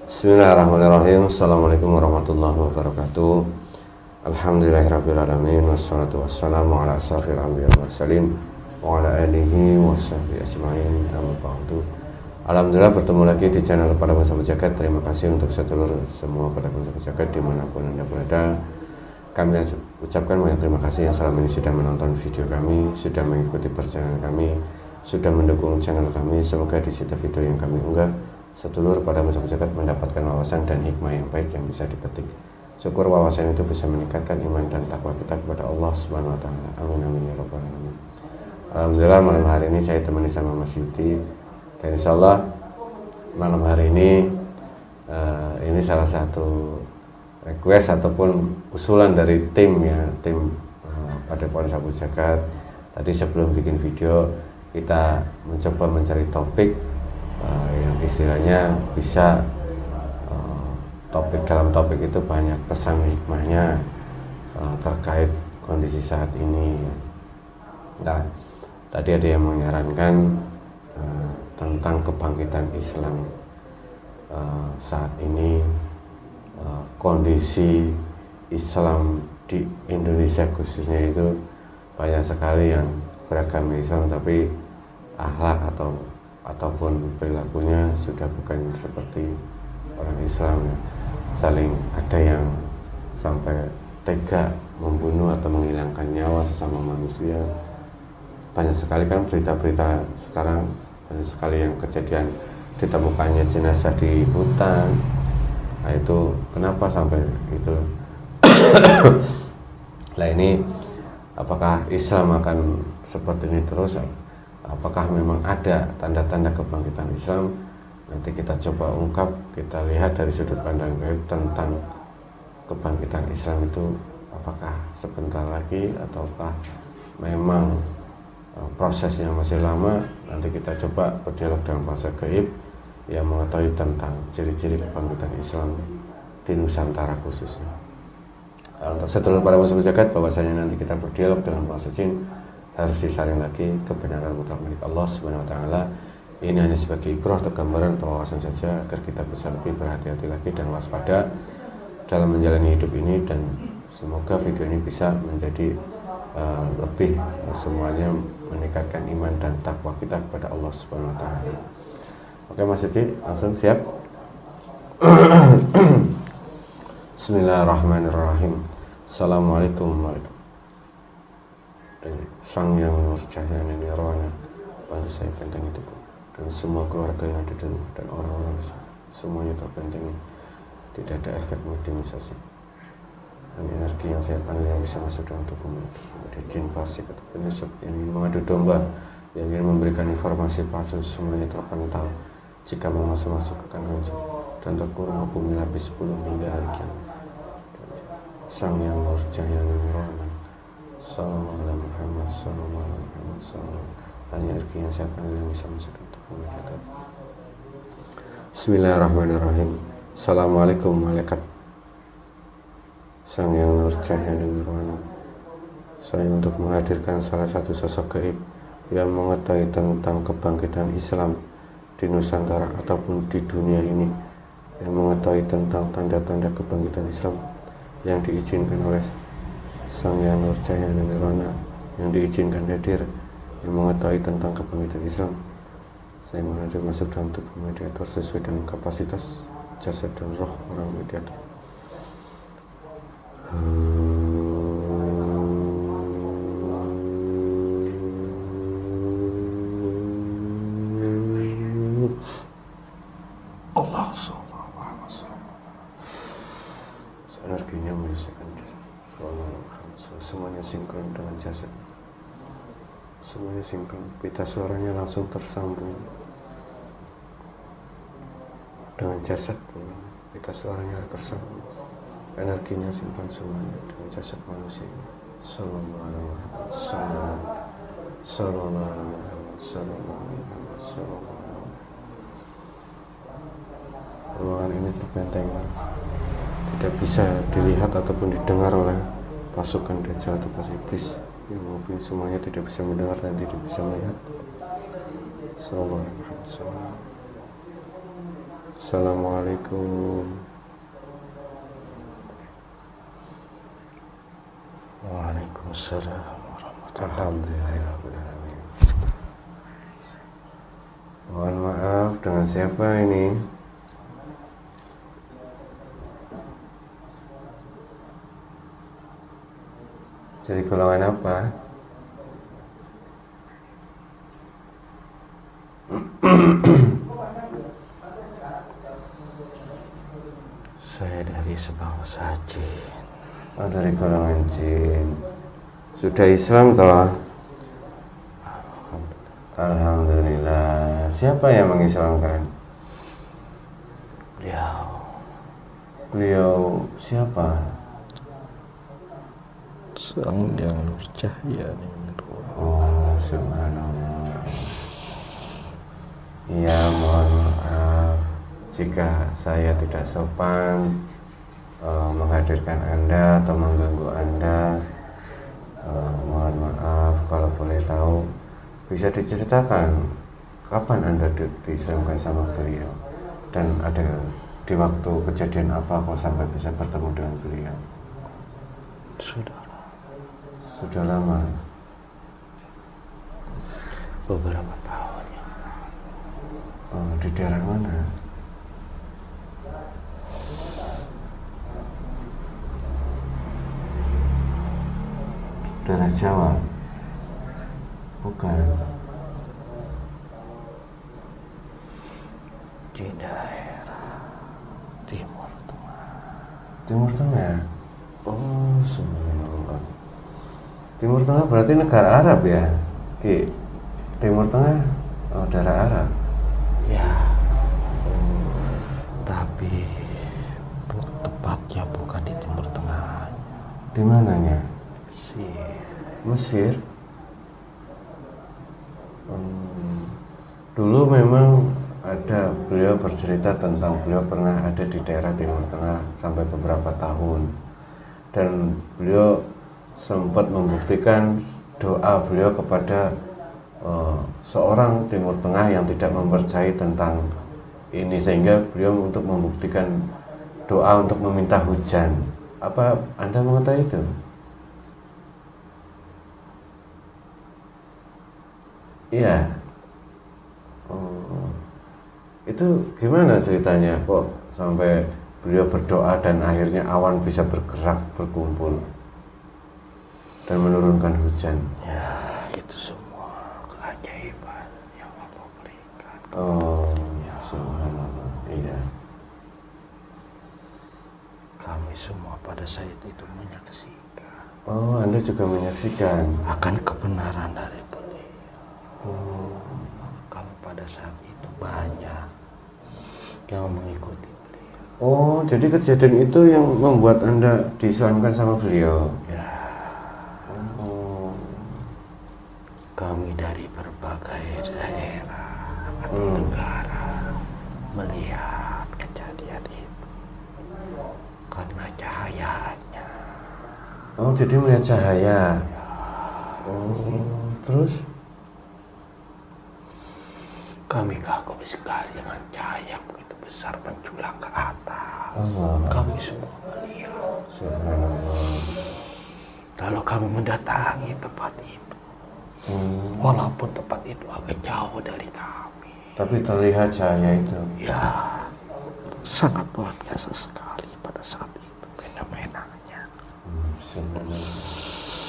Bismillahirrahmanirrahim. Assalamualaikum warahmatullahi wabarakatuh. Alhamdulillahirrahmanirrahim. Wassalatu wassalamu ala asyrafil anbiya wal mursalin wa ala alihi wa sahbihi ajma'in. Amma ba'du. Alhamdulillah bertemu lagi di channel Pedagang Sahabat Jagat. Terima kasih untuk sedulur semua pedagang sahabat jagat dimanapun Anda berada. Kami ucapkan banyak terima kasih yang selama ini sudah menonton video kami, sudah mengikuti perjalanan kami, sudah mendukung channel kami. Semoga di setiap video yang kami unggah, sedulur pada sahabat jagat mendapatkan wawasan dan hikmah yang baik yang bisa dipetik. Syukur wawasan itu bisa meningkatkan iman dan takwa kita kepada Allah Subhanahu wa taala. Amin amin ya rabbal alamin. Alhamdulillah malam hari ini saya temani sama Mas Yudi. Dan insyaallah malam hari ini salah satu request ataupun usulan dari tim Padepokan Sahabat Jagat. Tadi sebelum bikin video kita mencoba mencari topik yang istilahnya bisa dalam topik itu banyak pesan hikmahnya terkait kondisi saat ini. Nah, tadi ada yang menyarankan tentang kebangkitan Islam saat ini, kondisi Islam di Indonesia khususnya itu banyak sekali yang beragama Islam tapi akhlak ataupun perilakunya sudah bukan seperti orang Islam. Saling ada yang sampai tega membunuh atau menghilangkan nyawa sesama manusia. Banyak sekali kan berita-berita sekarang, banyak sekali yang kejadian ditemukannya jenazah di hutan. Nah itu kenapa sampai itu? Nah ini apakah Islam akan seperti ini terus? Apakah memang ada tanda-tanda kebangkitan Islam? Nanti kita coba ungkap, kita lihat dari sudut pandang tentang kebangkitan Islam itu apakah sebentar lagi ataukah memang prosesnya masih lama. Nanti kita coba berdialog dengan bahasa gaib yang mengetahui tentang ciri-ciri kebangkitan Islam di Nusantara khususnya. Untuk sedulur para sahabat jagat, bahwasanya nanti kita berdialog dengan bahasa jin harus disaring lagi kebenaran mutlak milik Allah Subhanahu wa taala. Ini hanya sebagai ibrah atau gambaran atau wawasan saja agar kita bisa lebih berhati-hati lagi dan waspada dalam menjalani hidup ini, dan semoga video ini bisa menjadi lebih semuanya meningkatkan iman dan takwa kita kepada Allah Subhanahu wa taala. Oke Mas Yudi, langsung siap? Bismillahirrahmanirrahim. Assalamualaikum warahmatullahi wabarakatuh. Sang yang nur cahaya nirwana, bantu saya benteng itu dan semua keluarga yang ada di rumah dan orang-orang semuanya terbentengi, tidak ada efek modernisasi dan energi yang saya panggil yang bisa masuk dalam tubuhmu. Ada jin fasik atau penyusup yang ingin mengadu domba, yang ingin memberikan informasi palsu, semuanya terpental jika mau masuk ke kanan dan terkurung ke bumi lapis 10 hingga hari kiamat. Sang yang nur cahaya nirwana, sallallahu alaihi Muhammad, sallallahu alaihi Muhammad, sallallahu hanya energi yang saya panggil yang bisa masuk dalam tubuhmu. Bismillahirrahmanirrahim. Assalamualaikum malaikat sang yang nur cahaya nirwana, saya untuk menghadirkan salah satu sosok gaib yang mengetahui tentang kebangkitan Islam di Nusantara ataupun di dunia ini, yang mengetahui tentang tanda-tanda kebangkitan Islam yang diizinkan oleh sang yang nur cahaya nirwana, yang diizinkan hadir, yang mengetahui tentang kebangkitan Islam. Saya mohon hadir masuk dalam tubuh mediator sesuai dengan kapasitas jasad dan roh orang mediator. Allah energinya menyelesaikan jasad. Semuanya sinkron dengan jasad. Semuanya sinkron. Pita suaranya langsung tersambung dengan jasad. Pita suaranya tersambung. Energinya sinkron semuanya dengan jasad manusia. Sallallahu alaihi wasallam. Sallallahu alaihi wasallam. Ruangan ini terbenteng, tidak bisa dilihat ataupun didengar oleh pasukan Dajjal atau pasukan iblis. Yang mungkin semuanya tidak bisa mendengar dan tidak bisa melihat. Sallallahu alaihi wasallam. Assalamualaikum. Waalaikumsalam warahmatullahi. Alhamdulillahirrahmanirrahim. Mohon maaf, dengan siapa ini? Jadi golongan apa? Saya dari sebangsa jin. Oh, dari golongan jin. Sudah Islam toh? Alhamdulillah. Siapa yang mengislamkan? Beliau Beliau siapa? sang yang nur cahaya Oh, subhanallah. Iya, mohon maaf jika saya tidak sopan menghadirkan Anda atau mengganggu Anda. Mohon maaf. Kalau boleh tahu, bisa diceritakan kapan Anda diislamkan sama beliau, dan ada di waktu kejadian apa kok sampai bisa bertemu dengan beliau? Sudah lama. beberapa tahun yang Oh, di daerah mana? Daerah Jawa? Bukan. di daerah Timur Tengah. Timur Tengah? Oh, subhanallah. Timur Tengah berarti negara Arab ya? Ki, Timur Tengah, oh, daerah Arab. Ya, tapi tepatnya bukan di Timur Tengah. Di mananya? Mesir. Mesir. Dulu memang ada, beliau bercerita tentang beliau pernah ada di daerah Timur Tengah sampai beberapa tahun, dan beliau sempat membuktikan doa beliau kepada seorang Timur Tengah yang tidak mempercayai tentang ini, sehingga beliau untuk membuktikan doa untuk meminta hujan. Apa Anda mengetahui itu? Iya. Oh, itu gimana ceritanya kok sampai beliau berdoa dan akhirnya awan bisa bergerak berkumpul dan menurunkan hujan? Ya, itu semua keajaiban yang Allah berikan. Oh, ya subhanallah. Iya. Kami semua pada saat itu menyaksikan Oh, Anda juga menyaksikan. akan kebenaran dari beliau. Oh, Kalau pada saat itu banyak yang mengikuti beliau. oh, jadi kejadian itu yang membuat Anda diislamkan sama beliau. Ya, Oh, kami dari berbagai daerah atau negara melihat kejadian itu karena cahayanya. oh, jadi melihat cahaya. Oh, terus? Kami kagum sekali dengan cahaya yang begitu besar menjulang ke atas. Allah. Kami semua melihat. Subhanallah. Lalu kami mendatangi tempat itu. Walaupun tempat itu agak jauh dari kami. Tapi terlihat cahaya itu. Ya, sangat luar biasa sekali pada saat itu fenomenanya. Subhanallah.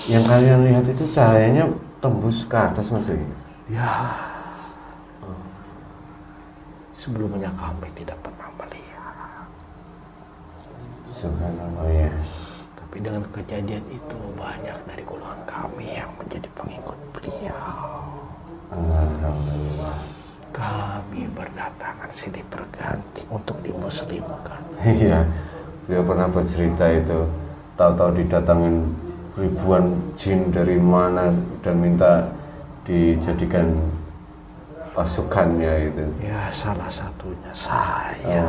Yang kalian lihat itu cahayanya tembus ke atas maksudnya? Ya, sebelumnya kami tidak pernah melihat. Subhanallah ya. Tapi dengan kejadian itu banyak dari golongan kami yang menjadi pengikut beliau. Alhamdulillah. Kami berdatangan silih berganti untuk dimuslimkan. Iya, beliau pernah bercerita itu, tahu-tahu didatangin ribuan jin dari mana dan minta dijadikan pasukannya itu. Ya, salah satunya saya.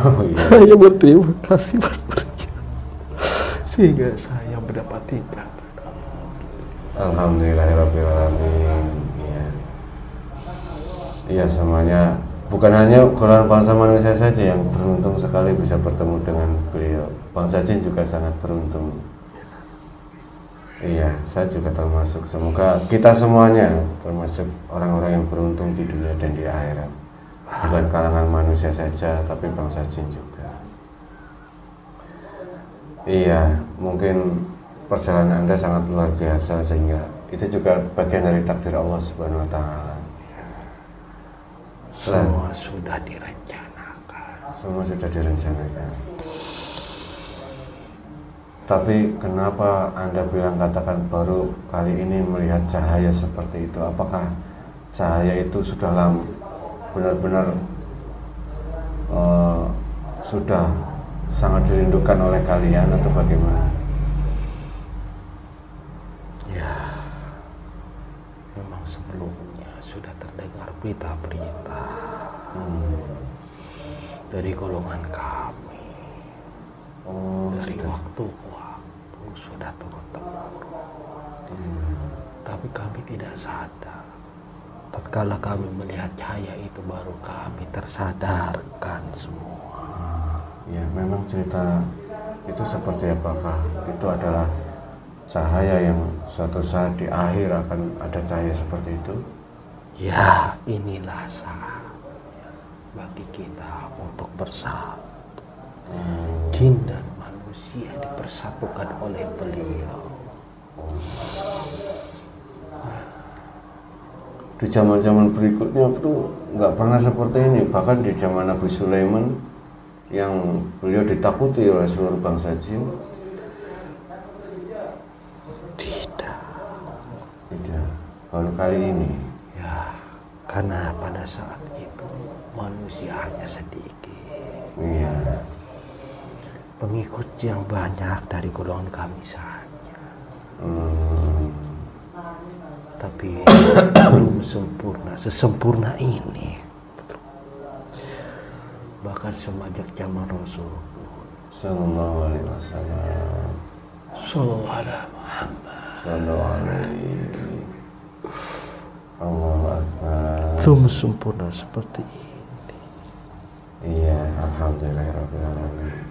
Oh, iya. Saya berterima kasih pada mereka sehingga saya mendapat hidayah. Alhamdulillahirrahmanirrahim. Iya. Iya, semuanya bukan hanya golongan bangsa manusia saja yang beruntung sekali bisa bertemu dengan beliau, bangsa jin juga sangat beruntung. Iya, saya juga termasuk. Semoga kita semuanya termasuk orang-orang yang beruntung di dunia dan di akhirat. Bukan kalangan manusia saja, tapi bangsa jin juga. Iya, mungkin perjalanan Anda sangat luar biasa, sehingga itu juga bagian dari takdir Allah Subhanahu wa Ta'ala. Semua sudah direncanakan. Semua sudah direncanakan. Tapi kenapa Anda bilang katakan baru kali ini melihat cahaya seperti itu? Apakah cahaya itu sudah benar-benar sudah sangat dirindukan oleh kalian atau bagaimana? Ya, memang sebelumnya sudah terdengar berita-berita dari golongan kami. Dari waktu ke waktu sudah turun-temurun. Tapi kami tidak sadar. Tatkala kami melihat cahaya itu, baru kami tersadarkan semua. Ya, memang cerita itu seperti apakah? Itu adalah cahaya yang suatu saat di akhir akan ada cahaya seperti itu? Ya, inilah saatnya bagi kita untuk bersatu. Jin dan manusia dipersatukan oleh beliau. Di zaman-zaman berikutnya itu nggak pernah seperti ini. Bahkan di zaman Nabi Sulaiman yang beliau ditakuti oleh seluruh bangsa jin. Tidak, baru kali ini. Ya, karena pada saat itu manusia hanya sedikit. Iya. Pengikut yang banyak dari golongan kami saja. Tapi belum sempurna sesempurna ini. Bahkan semenjak zaman Rasul Sallallahu alaihi wasallam. Sallallahu alaihi Muhammad. Sallallahu alaihi. Allahu Akbar. Belum sempurna seperti ini. Iya, alhamdulillahirabbil alamin.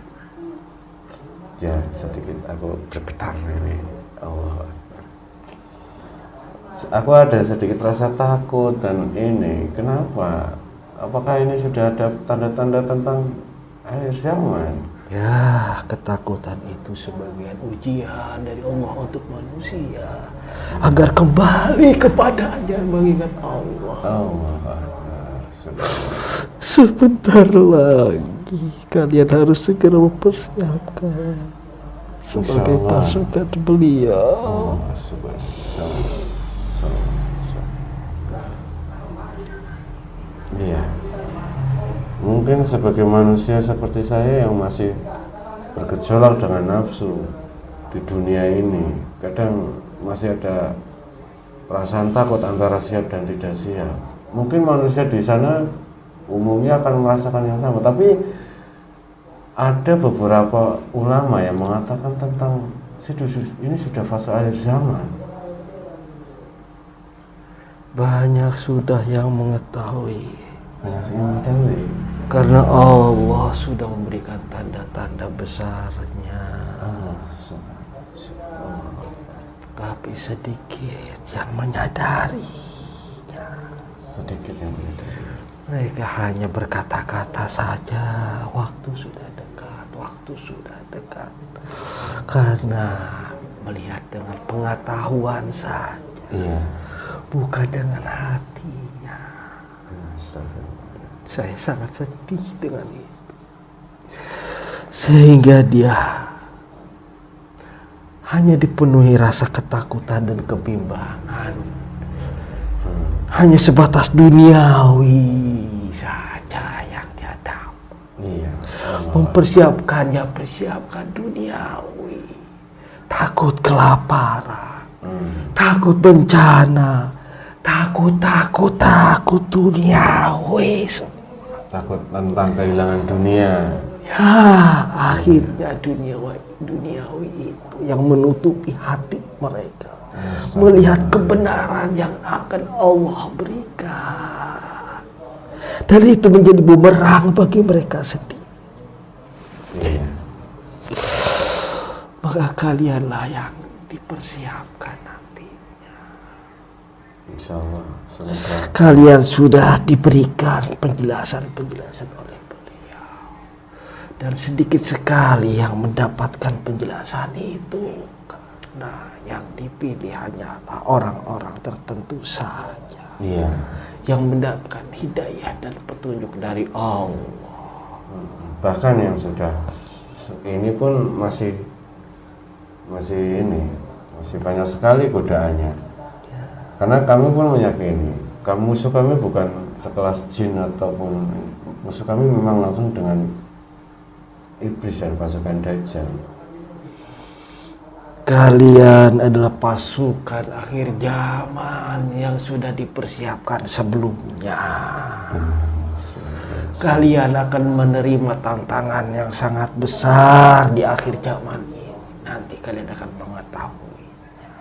Ya, sedikit aku bergetar ini. Allah Akbar. Aku ada sedikit rasa takut dan ini. Kenapa? Apakah ini sudah ada tanda-tanda tentang akhir zaman? Ya, ketakutan itu sebagian ujian dari Allah untuk manusia agar kembali kepadanya mengingat Allah. Allah Akbar. Sebentar lagi kalian harus segera mempersiapkan sebagai pasukan beliau. Iya. Mungkin sebagai manusia seperti saya yang masih bergejolak dengan nafsu di dunia ini, kadang masih ada perasaan takut antara siap dan tidak siap. Mungkin manusia di sana umumnya akan merasakan yang sama, tapi ada beberapa ulama yang mengatakan tentang ini sudah fase akhir zaman. Banyak sudah yang mengetahui. Karena Allah sudah memberikan tanda-tanda besarnya. Tapi sedikit yang menyadarinya. Sedikit yang menyadari. Mereka hanya berkata-kata saja, waktu sudah dekat, waktu sudah dekat. Karena melihat dengan pengetahuan saja, bukan dengan hatinya. Saya sangat sedih dengan itu. Sehingga dia hanya dipenuhi rasa ketakutan dan kebimbangan. Hanya sebatas duniawi saja yang dia dapat. Persiapkan duniawi. Takut kelaparan, takut bencana, takut duniawi. Takut tentang kehilangan dunia. Ya, akhirnya duniawi itu yang menutupi hati mereka. Melihat kebenaran yang akan Allah berikan. Dan itu menjadi bumerang bagi mereka sendiri. Iya. Maka kalianlah yang dipersiapkan nantinya. Insya Allah. Semoga. Kalian sudah diberikan penjelasan-penjelasan oleh beliau. Dan sedikit sekali yang mendapatkan penjelasan itu. Karena yang dipilih hanyalah orang-orang tertentu saja. Iya. Yang mendapatkan hidayah dan petunjuk dari Allah. Bahkan yang sudah ini pun masih banyak sekali godaannya. Karena kami pun meyakini musuh kami bukan sekelas jin ataupun musuh kami memang langsung dengan iblis dan pasukan Dajjal. Kalian adalah pasukan akhir zaman yang sudah dipersiapkan sebelumnya. Kalian akan menerima tantangan yang sangat besar di akhir zaman ini. Nanti kalian akan mengetahuinya.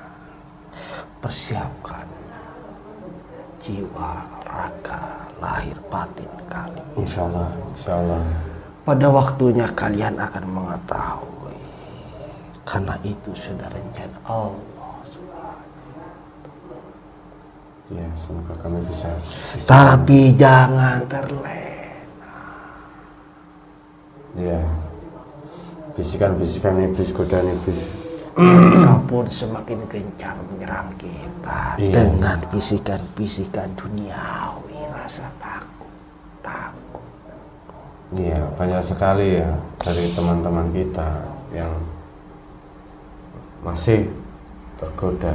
Persiapkan jiwa, raga, lahir batin kalian. Insya Allah, insya Allah. Pada waktunya kalian akan mengetahui. Karena itu sudah rencana Allah. Ya, semoga kami bisa. Tapi jangan terlena. Ya, bisikan-bisikan iblis, godaan iblis. Mereka pun semakin gencar menyerang kita. Iya. Dengan bisikan-bisikan duniawi, rasa takut. Iya, banyak sekali ya dari teman-teman kita yang masih tergoda.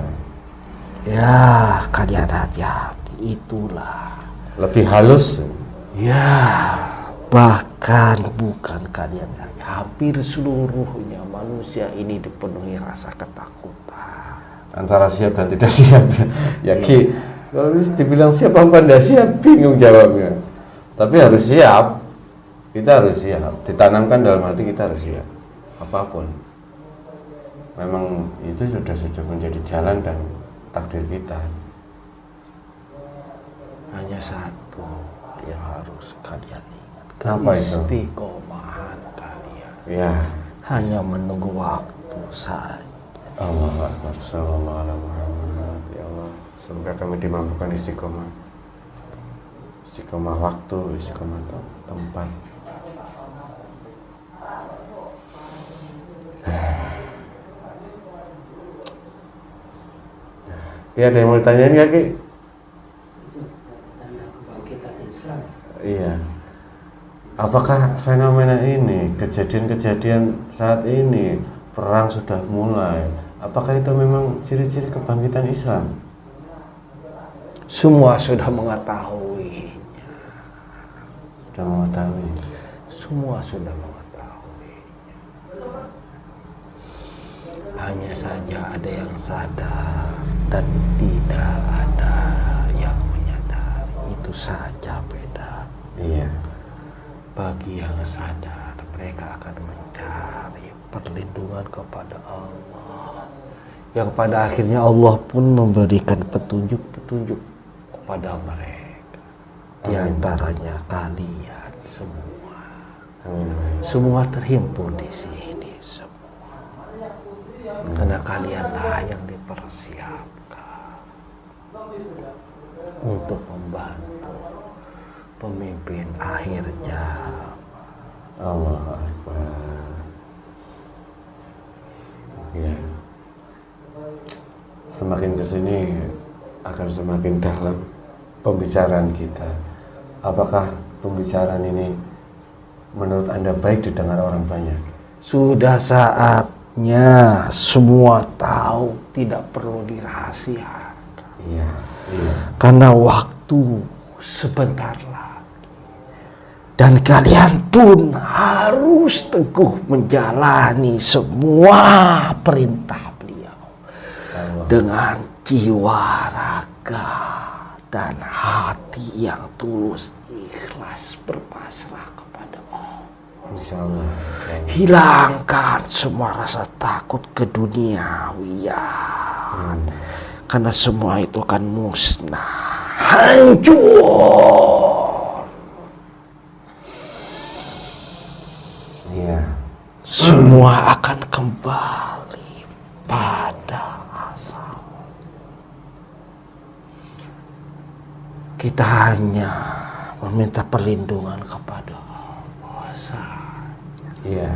Ya, kalian hati-hati, itulah. Lebih halus. Ya, bahkan bukan kalian saja, hampir seluruhnya manusia ini dipenuhi rasa ketakutan. Antara siap dan tidak siap. Ya Ki, kalau dibilang siap apa tidak siap, bingung jawabnya. Tapi harus siap. Kita harus siap. Ditanamkan dalam hati kita harus siap. Apapun. Memang itu sudah menjadi jalan dan takdir kita. Hanya satu yang harus kalian ingat. Apa itu? Keistiqomahan kalian. Ya. Hanya menunggu waktu saja. Allahu Akbar. Sallallahu alaihi Muhammad. Ya Allah, semoga kami dimampukan istiqomah. Istiqomah waktu, istiqomah tempat. Ya, ada yang mau ditanyain nggak, Ki? Iya. Apakah fenomena ini, kejadian-kejadian saat ini, perang sudah mulai, apakah itu memang ciri-ciri kebangkitan Islam? Semua sudah mengetahuinya. Sudah mengetahui. Semua sudah mengetahui. Hanya saja ada yang sadar dan tidak ada yang menyadari. Itu saja beda. Iya. Bagi yang sadar, mereka akan mencari perlindungan kepada Allah. Yang pada akhirnya Allah pun memberikan petunjuk-petunjuk kepada mereka. Di antaranya kalian semua. Semua terhimpun di sini semua. Karena kalianlah yang dipersiapkan untuk membantu pemimpin akhirnya. Allahu Akbar. Ya. Semakin kesini akan semakin dalam pembicaraan kita. Apakah pembicaraan ini menurut Anda baik didengar orang banyak? Sudah saatnya semua tahu, tidak perlu dirahasiakan. Iya, iya. Karena waktu sebentar lagi. Dan kalian pun harus teguh menjalani semua perintah beliau. Allah. Dengan jiwa, raga, dan hati yang tulus, ikhlas berpasrah kepada Allah. Insya Allah. Hilangkan semua rasa takut keduniawian. Karena semua itu akan musnah, hancur. semua akan kembali pada asal. Kita hanya meminta perlindungan kepada Allah saja. Iya,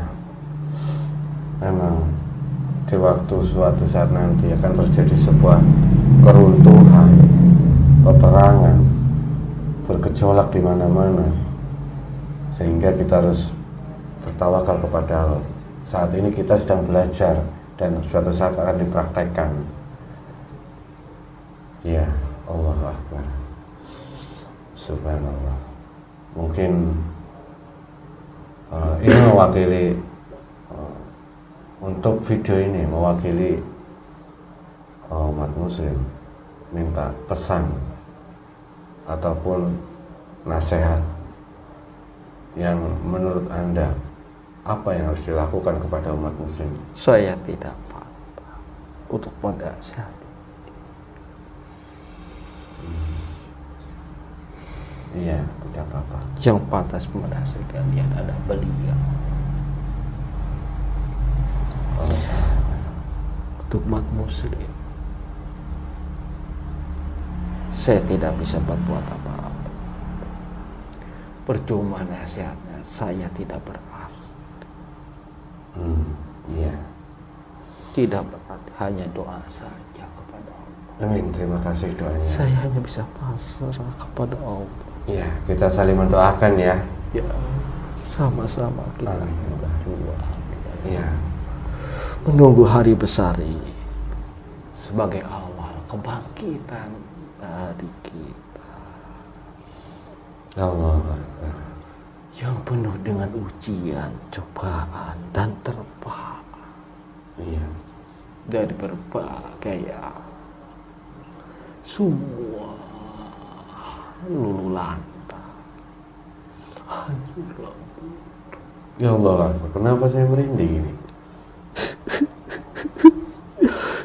memang di waktu suatu saat nanti akan terjadi sebuah keruntuhan, peperangan, bergejolak di mana-mana, sehingga kita harus bertawakal kepada Allah. Saat ini kita sedang belajar dan suatu saat akan dipraktekkan. Ya, Allahu Akbar. Subhanallah. Mungkin ini mewakili untuk video ini mewakili umat muslim, minta pesan ataupun nasihat yang menurut Anda apa yang harus dilakukan kepada umat muslim? Saya tidak patah untuk menasihati. Iya, tidak apa-apa. Yang pantas menasihkan dia adalah beliau. Untuk umat muslim, saya tidak bisa berbuat apa-apa. Percuma nasihatnya, saya tidak berarti. Iya. Tidak berarti, hanya doa saja kepada Allah. Amin, terima kasih doanya. Saya hanya bisa pasrah kepada Allah. Iya, kita saling mendoakan ya. Ya, sama-sama kita Amin. berdua. Iya. Menunggu hari besar ini sebagai awal kebangkitan dari kita Allah Akbar. yang penuh dengan ujian, cobaan, dan terpaan Iya. dari berbagai semua lulu lantak, hancur lampu. Ya Allah Akbar, kenapa saya merinding ini?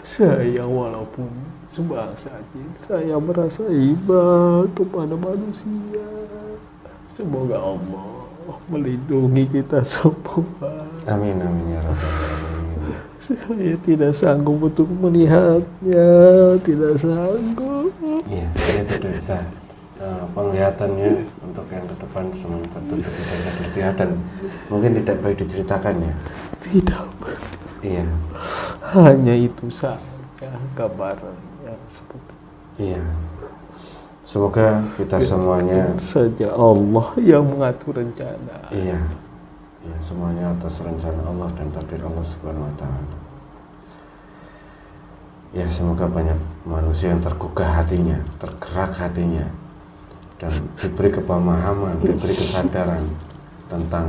Saya walaupun sebangsa jin, saya merasa iba kepada manusia. Semoga Allah melindungi kita semua. Amin, amin ya Rabbal Alamin. Saya tidak sanggup untuk melihatnya, tidak sanggup. Iya, saya tidak bisa. Penglihatannya untuk yang ke depan semuanya tertutup, tidak bisa dilihat dan mungkin tidak baik diceritakan ya. Tidak. Iya. Hanya itu saja gambarannya seperti Iya. Semoga kita semuanya saja Allah yang mengatur rencana. iya. Ya, semuanya atas rencana Allah dan takdir Allah Subhanahu wa taala. Ya, semoga banyak manusia yang tergugah hatinya, tergerak hatinya dan diberi kepemahaman, diberi kesadaran tentang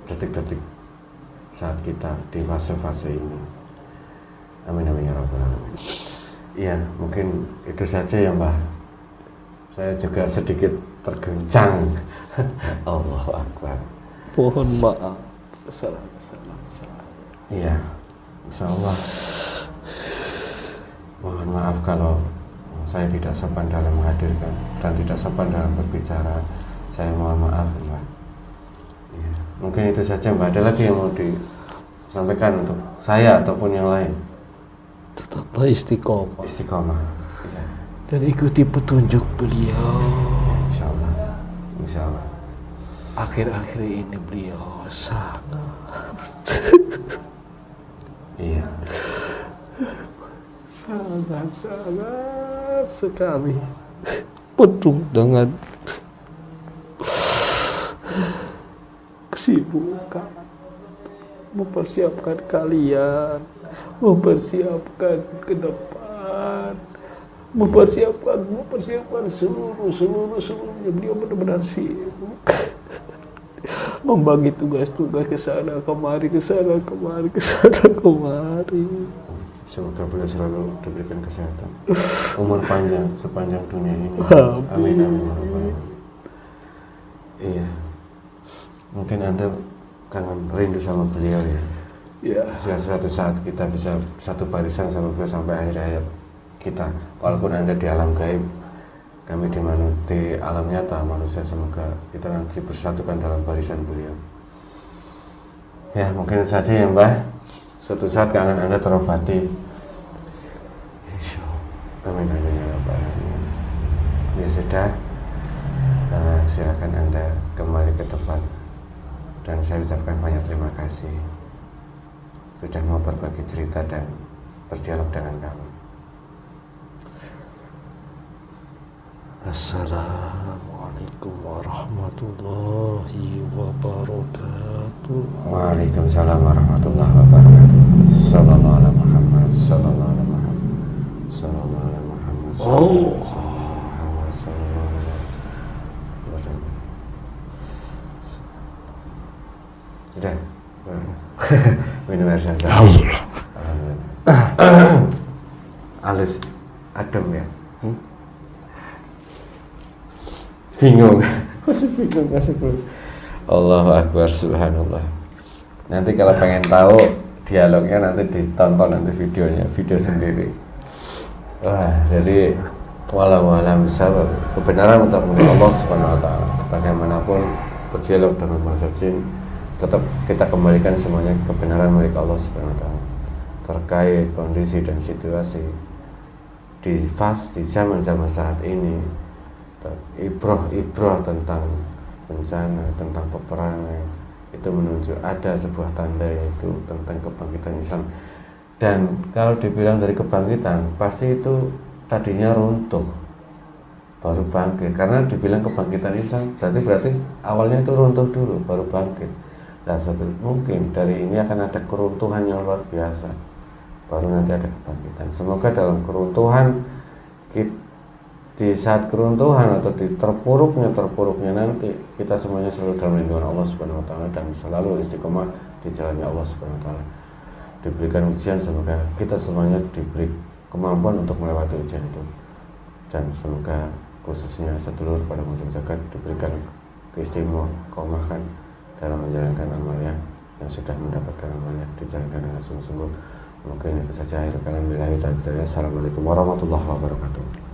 detik-detik saat kita di fase-fase ini. Amin amin ya rabbal alamin. Iya, mungkin itu saja ya Mbah. Saya juga sedikit terguncang. Allahu Akbar. Mohon maaf. Salam. Iya, insya Allah. Mohon maaf kalau saya tidak sopan dalam menghadirkan dan tidak sopan dalam berbicara. Saya mohon maaf Mbak. Ya, mungkin itu saja Mbak. Ada lagi yang mau disampaikan untuk saya ataupun yang lain? Tetaplah istiqomah Istiqomah. Ya, dan ikuti petunjuk beliau. insya Allah. Insya Allah. Akhir-akhir ini beliau sangat Iya. sangat sekali penuh dengan kesibukan mempersiapkan kalian, mempersiapkan ke depan, mempersiapkan seluruhnya. Beliau benar-benar sibuk membagi tugas-tugas ke sana kemari. Semoga beliau selalu diberikan kesehatan, umur panjang sepanjang dunia ini. Amin amin ya rabbal alamin. Iya. Mungkin Anda kangen rindu sama beliau ya. Ya. Suatu saat kita bisa satu barisan sama beliau sampai akhir hayat kita. Walaupun Anda di alam gaib, kami di alam nyata manusia, semoga kita nanti bersatukan dalam barisan beliau. Ya mungkin saja ya Mbah, suatu saat kangen Anda terobati. Insya Allah. Amin amin ya rabbal alamin. Ya sudah, silakan Anda kembali ke tempat, dan saya ucapkan banyak terima kasih sudah mau berbagi cerita dan berdialog dengan kami. Assalamualaikum warahmatullahi wabarakatuh. Waalaikumsalam warahmatullahi wabarakatuh. Sallallahu alaihi Muhammad, sallallahu alaihi Muhammad, sallallahu alaihi Muhammad, sallallahu alaihi Muhammad. Sudah. Minum air santai. Alhamdulillah. Alus adem ya. Bingung. Masih bingung belum. Allahu Akbar, subhanallah. Nanti kalau pengen tahu dialognya nanti ditonton nanti videonya, video sendiri. Wah, jadi walau alam bisawab, kebenaran untuk Allah Subhanahu wa taala. Bagaimanapun berdialog dengan manusia jin, tetap kita kembalikan semuanya kebenaran milik Allah Subhanahu wa taala. Terkait kondisi dan situasi di zaman-zaman saat ini, ibrah tentang bencana, tentang peperangan, itu menunjuk ada sebuah tanda, yaitu tentang kebangkitan Islam. Dan kalau dibilang dari kebangkitan, pasti itu tadinya runtuh baru bangkit, karena dibilang kebangkitan Islam berarti awalnya itu runtuh dulu baru bangkit. Nah, mungkin dari ini akan ada keruntuhan yang luar biasa, baru nanti ada kebangkitan. Semoga dalam keruntuhan, di saat keruntuhan atau di terpuruknya nanti, kita semuanya selalu dalam lindungan Allah Subhanahu wa taala dan selalu istiqomah di jalannya Allah Subhanahu wa taala. Diberikan ujian, semoga kita semuanya diberi kemampuan untuk melewati ujian itu, dan semoga khususnya sedulur pada musim zakat diberikan keistimewahan dalam menjalankan amalnya, yang sudah mendapatkan amalnya dijalankan dengan sungguh-sungguh. Mungkin itu saja, akhir kalam. Billahi taufiq. Assalamualaikum warahmatullahi wabarakatuh.